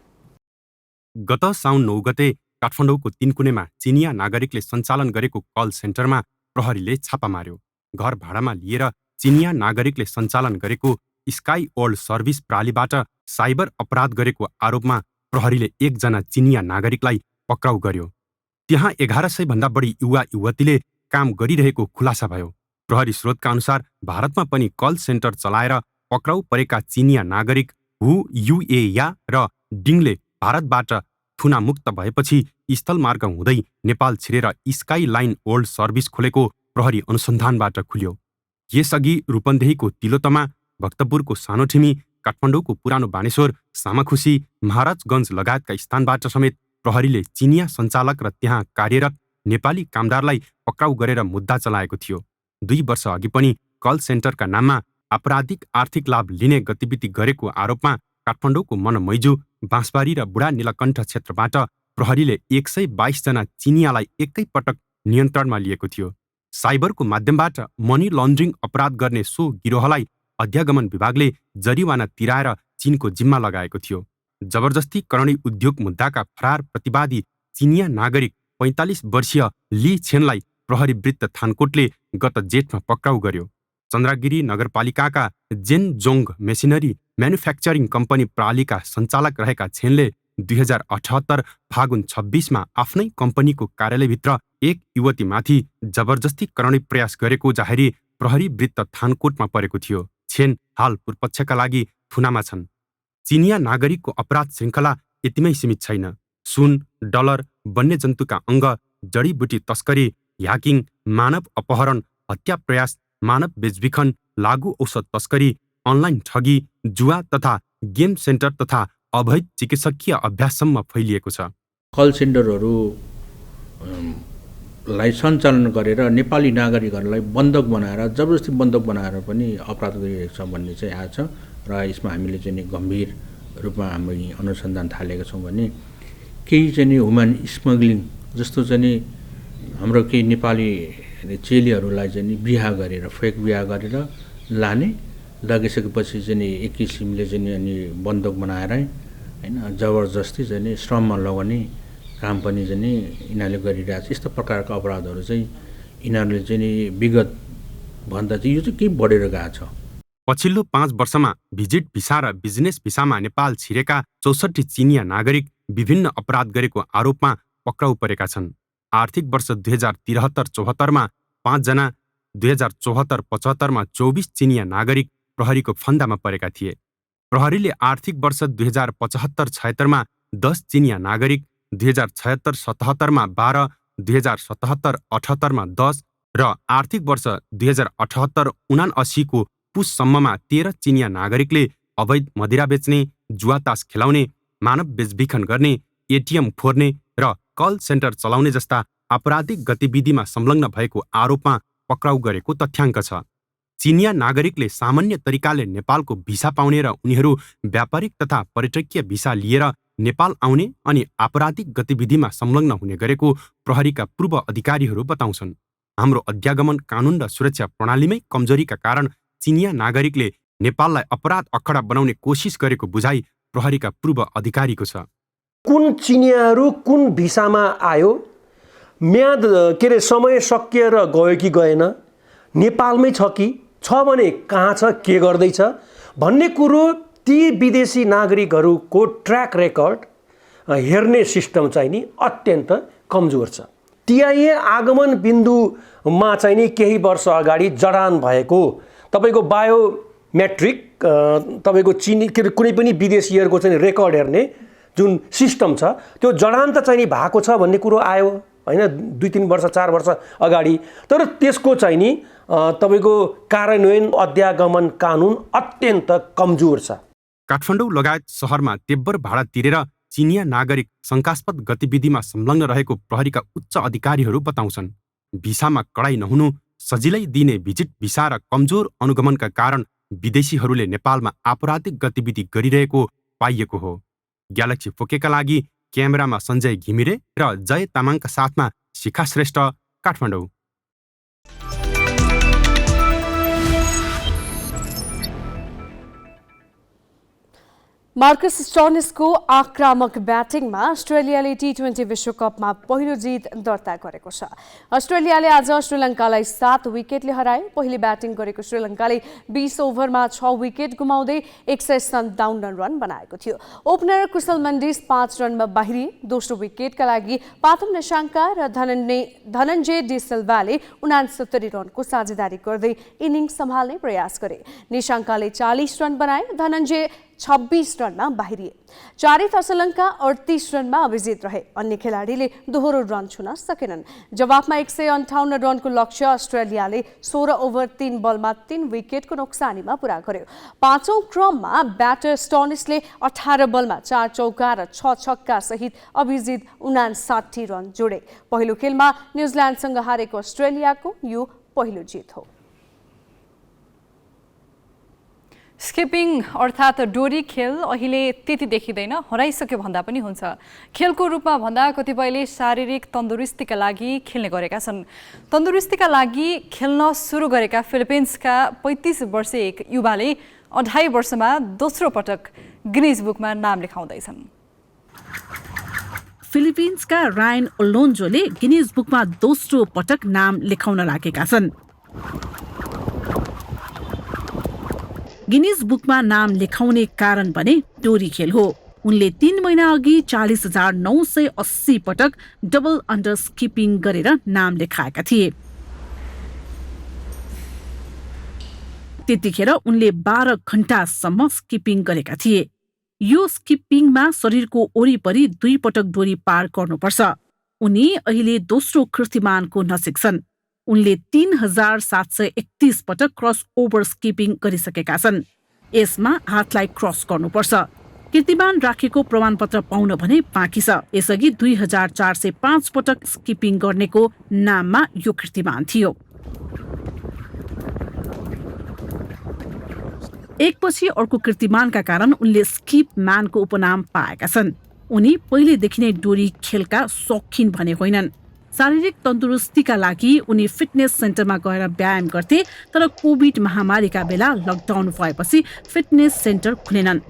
[SPEAKER 18] गत साउन 9 गते काठमाडौँको तीनकुनेमा चिनिया नागरिकले सञ्चालन गरेको कल सेन्टरमा प्रहरीले छापा मार्यो। घर भाडामा लिएर चिनिया नागरिकले सञ्चालन गरेको स्काई वर्ल्ड सर्भिस प्रणालीबाट साइबर अपराध गरेको आरोपमा प्रहरीले 1 जना चिनिया नागरिकलाई पक्राउ गर्यो। त्यहाँ 1100 भन्दा बढी युवा युवतीले काम गरिरहेको खुलासा भयो। प्रहरी स्रोतका अनुसार भारतमा पनि कल सेन्टर चलाएर पक्राउ परेका चिनिया नागरिक हु युएया र डिङले भारतबाट थुनामुक्त भएपछि स्थलमार्ग हुँदै नेपाल छिरेर स्काई लाइन वर्ल्ड सर्भिस खोलेको प्रहरी अनुसन्धानबाट खुल्यो। यसअघि रूपन्देहीको तिलोतमा, भक्तपुरको सानोठिमी, काठमाडौँको पुरानो बानेश्वर, सामाखुसी, महाराजगञ्ज लगायतका स्थानबाट समेत प्रहरीले चिनिया सञ्चालक र त्यहाँ कार्यरत नेपाली कामदारलाई पक्राउ गरेर मुद्दा चलाएको थियो। 2 वर्ष अघि पनि कल सेन्टरका नाममा आपराधिक आर्थिक लाभ लिने गतिविधि गरेको आरोपमा काठमाडौँको मनमैजू, बाँसबारी र बुढा नीलकण्ठ क्षेत्रबाट प्रहरीले 122 जना चिनियालाई एकैपटक नियन्त्रणमा लिएको थियो। साइबरको माध्यमबाट मनी लन्ड्रिङ अपराध गर्ने सो गिरोहलाई अध्यागमन विभागले जरिवाना तिराएर चीनको जिम्मा लगाएको थियो। जबरजस्ती करणी उद्योग मुद्दाका फरार प्रतिवादी चिनिया नागरिक 45 वर्षीय ली छेनलाई प्रहरी वृत्त थानकोटले गत जेठमा पक्राउ गर्यो। चन्द्रगिरी नगरपालिकाका जेनजोङ मेसिनरी म्यानुफ्याक्चरिङ कम्पनी प्रणालीका सञ्चालक रहेका छेनले 2078 फागुन 26मा आफ्नै कम्पनीको कार्यालयभित्र एक युवतीमाथि जबरजस्ती कराउने प्रयास गरेको जाहेरी प्रहरी वृत्त थानकोटमा परेको थियो। छेन हाल पूर्वपक्षका लागि थुनामा छन्। चिनिया नागरिकको अपराध श्रृङ्खला यतिमै सीमित छैन। सुन, डलर, वन्यजन्तुका अङ्ग, जडीबुटी तस्करी, ह्याकिङ, मानव अपहरण, हत्या प्रयास, मानव बेचबिखन, लागु औषध तस्करी, अनलाइन ठगी, जुवा तथा गेम सेन्टर तथा अवैध चिकित्सकीय अभ्याससम्म फैलिएको छ।
[SPEAKER 19] कल सेन्टरहरू लाई सञ्चालन गरेर नेपाली नागरिकहरूलाई बन्धक बनाएर जबरजस्ती बन्धक बनाएर पनि अपराध गरिरहेको छ भन्ने चाहिँ आएको छ र यसमा हामीले चाहिँ गम्भीर रूपमा हामी अनुसन्धान थालेका छौँ भने केही चाहिँ ह्युमन स्मग्लिङ जस्तो चाहिँ हाम्रो केही नेपाली चेलीहरूलाई चाहिँ बिहा गरेर फेक बिहा गरेर लाने, लगिसकेपछि चाहिँ एक किसिमले चाहिँ अनि बन्धक बनाएर हैन जबरजस्ती चाहिँ श्रममा लगाउने काम पनि चाहिँ यिनीहरूले गरिरहेको छ। यस्तो प्रकारका अपराधहरू चाहिँ यिनीहरूले चाहिँ विगत भन्दा चाहिँ यो चाहिँ केही बढेर गएको छ।
[SPEAKER 18] पछिल्लो 5 वर्षमा भिजिट भिसा र बिजनेस भिसामा नेपाल छिरेका 64 चिनिया नागरिक विभिन्न अपराध गरेको आरोपमा पक्राउ परेका छन्। आर्थिक वर्ष 2073-74मा 5 जना, 2074-75 मा 24 चिनिया नागरिक प्रहरीको फन्दामा परेका थिए। प्रहरीले आर्थिक वर्ष 2075-76 मा 10 चिनिया नागरिक, 2076-77 मा 12, 2077-78 मा 10 र आर्थिक वर्ष 2078-79 को पुससम्ममा 13 चिनिया नागरिकले अवैध मदिरा बेच्ने, जुवा तास खेलाउने, मानव बेचबिखन गर्ने, एटिएम फोर्ने र कल सेन्टर चलाउने जस्ता आपराधिक गतिविधिमा संलग्न भएको आरोपमा पक्राउ गरेको तथ्याङ्क छ। चिनिया नागरिकले सामान्य तरिकाले नेपालको भिसा पाउने र उनीहरू व्यापारिक तथा पर्यटकीय भिसा लिएर नेपाल आउने अनि आपराधिक गतिविधिमा संलग्न हुने गरेको प्रहरीका पूर्व अधिकारीहरू बताउँछन्। हाम्रो अध्यागमन कानुन र सुरक्षा प्रणालीमै कमजोरीका कारण चिनिया नागरिकले नेपाललाई अपराध अखडा बनाउने कोसिस गरेको बुझाइ प्रहरीका पूर्व अधिकारीको छ।
[SPEAKER 20] कुन चिनियाहरू कुन भिसामा आयो, म्याद समय सकिएर गयो कि गएन, नेपालमै छ कि छ भने कहाँ छ, के गर्दैछ भन्ने कुरो ती विदेशी नागरिकहरूको ट्र्याक रेकर्ड हेर्ने सिस्टम चाहिँ नि अत्यन्त कमजोर छ। टिआइए आगमन बिन्दुमा चाहिँ नि केही वर्ष अगाडि जडान भएको तपाईँको बायोमेट्रिक तपाईँको कुनै पनि विदेशीहरूको चाहिँ रेकर्ड हेर्ने जुन सिस्टम छ त्यो जडान त चाहिँ नि भएको छ भन्ने कुरो आयो हैन 2-3 वर्ष 4 वर्ष अगाडि। तर त्यसको चाहिँ नि तपाईँको कार्यान्वयन अध्यागमन कानुन अत्यन्त कमजोर छ।
[SPEAKER 18] काठमाडौँ लगायत शहरमा तेब्बर भाडा तिरेर चिनिया नागरिक शङ्कास्पद गतिविधिमा संलग्न रहेको प्रहरीका उच्च अधिकारीहरू बताउँछन्। भिसामा कडाई नहुनु, सजिलै दिने भिजिट भिसा र कमजोर अनुगमनका कारण विदेशीहरूले नेपालमा आपराधिक गतिविधि गरिरहेको पाइएको हो। ग्यालेक्सी फोकेका लागि क्यामेरामा सञ्जय घिमिरे र जय तामाङका साथमा शिखा श्रेष्ठ, काठमाडौँ।
[SPEAKER 2] मार्कस स्टोनिसको आक्रामक ब्याटिङमा अस्ट्रेलियाले टी20 विश्वकपमा पहिलो जित दर्ता गरेको छ। अस्ट्रेलियाले आज श्रीलङ्कालाई 7 विकेटले हराए। पहिले ब्याटिङ गरेको श्रीलङ्काले 20 ओभरमा 6 विकेट गुमाउँदै 157 रन बनाएको थियो। ओपनर कुशल मन्डिस 5 रनमा बाहिरिए। दोस्रो विकेटका लागि पाथम निशाङ्का र धनञ्जय डी सिल्भाले 69 रनको साझेदारी गर्दै इनिङ्स सम्हाल्ने प्रयास गरे। निशाङ्काले 40 रन बनाए। धनञ्जय 26 रनमा बाहिरिए। चारित श्रीलङ्का 38 रनमा अभिजित रहे। अन्य खेलाडीले दोहोरो रन छुन सकेनन्। जवाफमा 158 रनको लक्ष्य अस्ट्रेलियाले 16 ओभर 3 बलमा 3 विकेटको नोक्सानीमा पूरा गर्यो। पाँचौं क्रममा ब्याटर स्टोनिसले 18 बलमा 4 चौका र 6 छक्का सहित अभिजित 59 रन जोडे। पहिलो खेलमा न्युजिल्यान्डसँग हारेको अस्ट्रेलियाको यो पहिलो जित हो।
[SPEAKER 3] स्किपिङ अर्थात् डोरी खेल अहिले त्यति देखिँदैन, हराइसक्यो भन्दा पनि हुन्छ। खेलको रूपमा भन्दा कतिपयले शारीरिक तन्दुरुस्तीका लागि खेल्ने गरेका छन्। तन्दुरुस्तीका लागि खेल्न सुरु गरेका फिलिपिन्सका 35 वर्षीय एक युवाले 28 वर्षमा दोस्रो पटक गिनिज बुकमा नाम लेखाउँदैछन्।
[SPEAKER 21] फिलिपिन्सका रायन ओलोन्जोले गिनिज बुकमा दोस्रो पटक नाम लेखाउन लागेका छन्। गिनिज बुकमा नाम लेखाउने कारण भने डोरी खेल हो। उनले 3 महिना अघि 40,980 पटक डबल अन्डर स्किपिङ गरेर नाम लेखाएका थिए। त्यतिखेर उनले 12 घण्टासम्म स्किपिङ गरेका थिए। यो स्किपिङमा शरीरको वरिपरि 2 पटक डोरी पार गर्नुपर्छ। उनी अहिले दोस्रो कीर्तिमानको नजिक छन्। उनले 3,731 पटक क्रस ओभर स्किपिङ गरिसकेका छन्। यसमा हातलाई क्रस गर्नुपर्छ। कीर्तिमान राखेको प्रमाणपत्र पाउन भने बाँकी छ। यसअघि 2,405 पटक स्किपिङ गर्नेको नाममा यो कीर्तिमान थियो। एकपछि अर्को कीर्तिमानका कारण उनले स्किप म्यानको उपनाम पाएका छन्। उनी पहिलेदेखि नै डोरी खेलका शौखिन भने होइनन्। शारीरिक तन्दुरुस्तीका लागि उनी फिटनेस सेन्टरमा गएर व्यायाम गर्थे, तर कोभिड महामारीका बेला लकडाउन भएपछि फिटनेस सेन्टर खुलेनन्।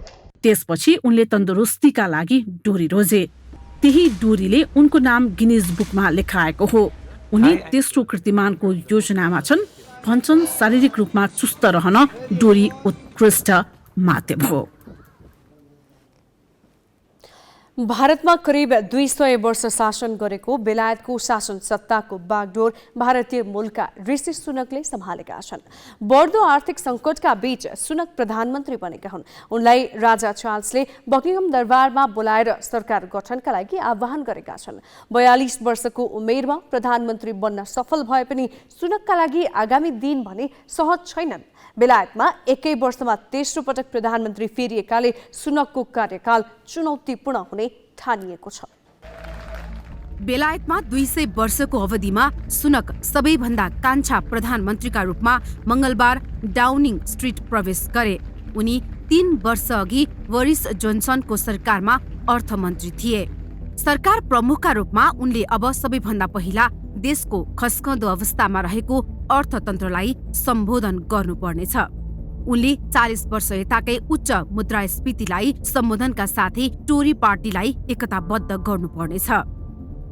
[SPEAKER 21] त्यसपछि उनले तन्दुरुस्तीका लागि डोरी रोजे। त्यही डोरीले उनको नाम गिनिज बुकमा लेखाएको हो। उनी तेस्रो कीर्तिमानको योजनामा छन्। भन्छन् शारीरिक रूपमा चुस्त रहन डोरी उत्कृष्ट माध्यम हो।
[SPEAKER 2] भारतमा करिब 200 वर्ष शासन गरेको बेलायतको शासन सत्ताको बागडोर भारतीय मूलका ऋषि सुनकले सम्हालेका छन्। बढ्दो आर्थिक सङ्कटका बीच सुनक प्रधानमन्त्री बनेका हुन्। उनलाई राजा चार्ल्सले बकिङहम दरबारमा बोलाएर सरकार गठनका लागि आह्वान गरेका छन्। 42 वर्षको उमेरमा प्रधानमन्त्री बन्न सफल भए पनि सुनकका लागि आगामी दिन भने सहज छैनन्। बेलायतमा एकै वर्षमा तेस्रो पटक प्रधानमन्त्री फेरिएकाले सुनकको कार्यकाल चुनौतीपूर्ण हुने ठानिएको छ।
[SPEAKER 1] बेलायतमा 200 वर्षको अवधिमा सुनक सबैभन्दा कान्छा प्रधानमन्त्रीका रूपमा मंगलबार डाउनिङ स्ट्रिट प्रवेश गरे। उनी 3 वर्ष अघि बोरिस जोन्सनको सरकारमा अर्थमन्त्री थिए। सरकार प्रमुखका रूपमा उनले अब सबैभन्दा पहिला देशको खस्कँदो अवस्थामा रहेको अर्थतन्त्रलाई सम्बोधन गर्नुपर्नेछ। उनले 40 वर्ष यताकै उच्च मुद्रास्फीतिलाई सम्बोधनका साथै टोरी पार्टीलाई एकताबद्ध गर्नुपर्नेछ।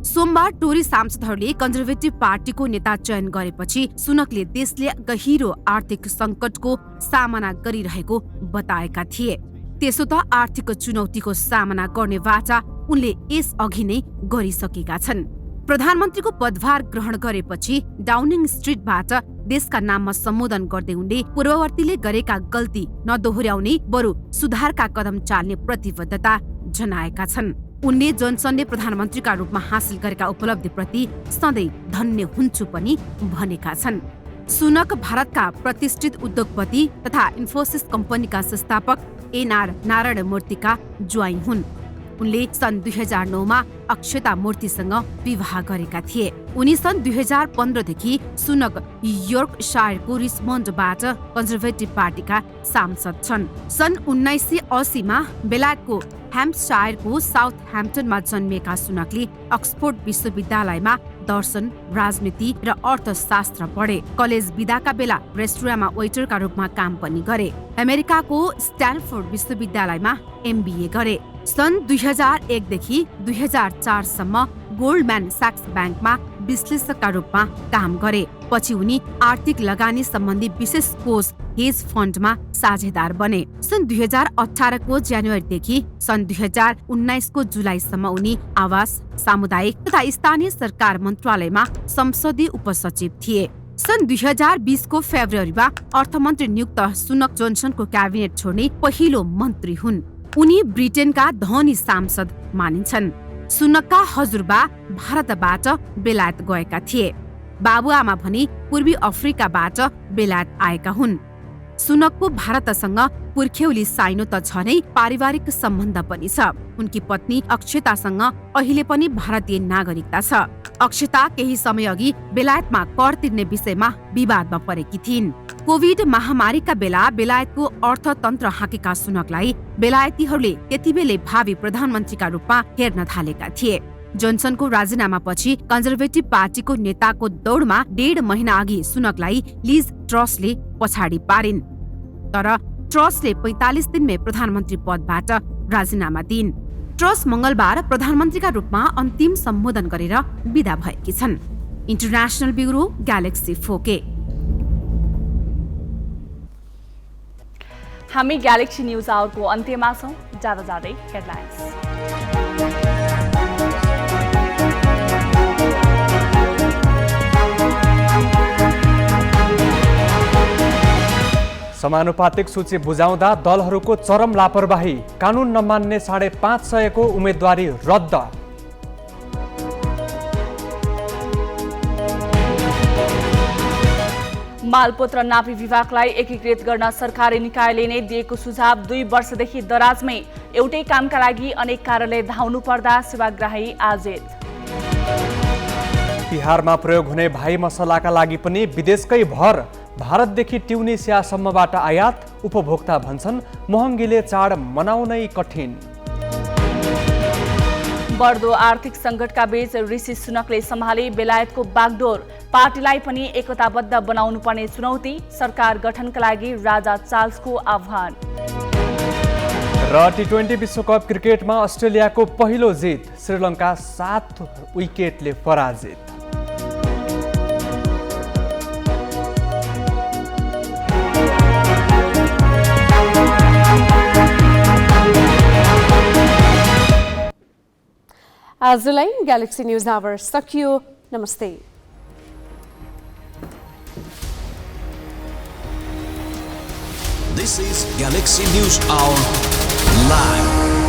[SPEAKER 1] सोमबार टोरी सांसदहरूले कन्जर्भेटिभ पार्टीको नेता चयन गरेपछि सुनकले देशले गहिरो आर्थिक सङ्कटको सामना गरिरहेको बताएका थिए। त्यसो त आर्थिक चुनौतीको सामना गर्ने वाचा उनले यस अघि नै गरिसकेका छन्। प्रधानमन्त्रीको पदभार ग्रहण गरेपछि डाउनिङ स्ट्रिटबाट देशका नाममा सम्बोधन गर्दै उनले पूर्ववर्तीले गरेका गल्ती नदोहोर्याउने बरु सुधारका कदम चाल्ने प्रतिबद्धता जनाएका छन्। उनले जोन्सनले प्रधानमन्त्रीका रूपमा हासिल गरेका उपलब्धिप्रति सधैँ धन्य हुन्छु पनि भनेका छन्। सुनक भारतका प्रतिष्ठित उद्योगपति तथा इन्फोसिस कम्पनीका संस्थापक एनआर नारायण मूर्तिका ज्वाइँ हुन्। उनले सन् 2009 मा अक्षता मूर्तिसँग विवाह गरेका थिए। उनी सन् 2015 देखि सुनक योर्कशायरको रिचमन्डबाट कन्जर्भेटिभ पार्टीका सांसद छन्। सन् 1980 मा बेलायतको ह्याम्पसायरको साउथह्याम्पटनमा जन्मिएका सुनकले अक्सफोर्ड विश्वविद्यालयमा दर्शन, राजनीति र अर्थशास्त्र पढे। कलेज विदाका बेला रेस्टुराँमा वेटरका रूपमा काम पनि गरे। अमेरिकाको स्ट्यानफोर्ड विश्वविद्यालयमा एमबीए गरे। सन् 2001 देखि 2004 सम्म गोल्डम्यान स्याक्स ब्याङ्कमा विश्लेषकका रूपमा काम गरे। पछि उनी आर्थिक लगानी सम्बन्धी विशेष कोष हेज फन्डमा साझेदार बने। सन् 2018 को जनवरीदेखि सन् 2019 को जुलाईसम्म उनी आवास, सामुदायिक तथा स्थानीय सरकार मन्त्रालयमा संसदीय उपसचिव थिए। सन् 2020 को फेब्रुअरीमा अर्थमन्त्री नियुक्त सुनक जोन्सनको क्याबिनेट छोड्ने पहिलो मन्त्री हुन्। उनी ब्रिटेनका धनी सांसद मानिन्छन्। सुनकका हजुरबा भारतबाट बेलायत गएका थिए। बाबुआमा भने पूर्वी अफ्रिकाबाट बेलायत आएका हुन्। सुनकको भारतसँग पुर्ख्यौली साइनो त छ नै, पारिवारिक सम्बन्ध पनि छ। उनकी पत्नी अक्षतासँग अहिले पनि भारतीय नागरिकता छ। अक्षता केही समय अघि बेलायतमा कर तिर्ने विषयमा विवादमा परेकी थिइन्। कोभिड महामारीका बेला बेलायतको अर्थतन्त्र हाँकेका सुनकलाई बेलायतीहरूले त्यतिबेलै भावी प्रधानमन्त्रीका रूपमा हेर्न थालेका थिए। जोन्सनको राजीनामापछि कन्जर्भेटिभ पार्टीको नेताको दौडमा 1.5 महिना अघि सुनकलाई लिज ट्रसले पछाडि पारिन्। तर ट्रसले 45 दिनमै प्रधानमन्त्री पदबाट राजीनामा दिइन्। ट्रस मंगलबार प्रधानमन्त्रीका रूपमा अन्तिम सम्बोधन गरेर विदा भएकी छन्। International bureau galaxy 4K।
[SPEAKER 4] हामी ग्यालेक्सी न्युज आवरको अन्त्यमा छौँ। जाँदा जाँदै हेडलाइन्स।
[SPEAKER 5] समानुपातिक सूची बुझाउँदा दलहरूको चरम लापरवाही, कानुन नमान्ने 550 को उम्मेदवारी रद्द।
[SPEAKER 4] मालपोत र नापी विभागलाई एकीकृत गर्न सरकारी निकायले नै दिएको सुझाव 2 वर्षदेखि दराजमै एउटै कामका लागि अनेक कार्यालय धाउनु पर्दा सेवाग्राही आजेत।
[SPEAKER 5] तिहारमा प्रयोग हुने भाइ मसलाका लागि पनि विदेशकै भर, भारतदेखि ट्युनिसियासम्मबाट आयात। उपभोक्ता भन्छन् महँगीले चाड मनाउनै कठिन।
[SPEAKER 4] बढ्दो आर्थिक सङ्कटका बीच ऋषि सुनकले सम्हाले बेलायतको बागडोर, पार्टीलाई पनि एकताबद्ध बनाउनु पर्ने चुनौती, सरकार गठनका लागि राजा चार्ल्सको आह्वान।
[SPEAKER 5] र टी20 विश्वकप क्रिकेटमा अस्ट्रेलियाको पहिलो जित, श्रीलङ्का 7 विकेटले पराजित।
[SPEAKER 2] आजलाई ग्यालेक्सी न्युज आवर सकियो। नमस्ते।
[SPEAKER 7] This is Galaxy News Hour Live.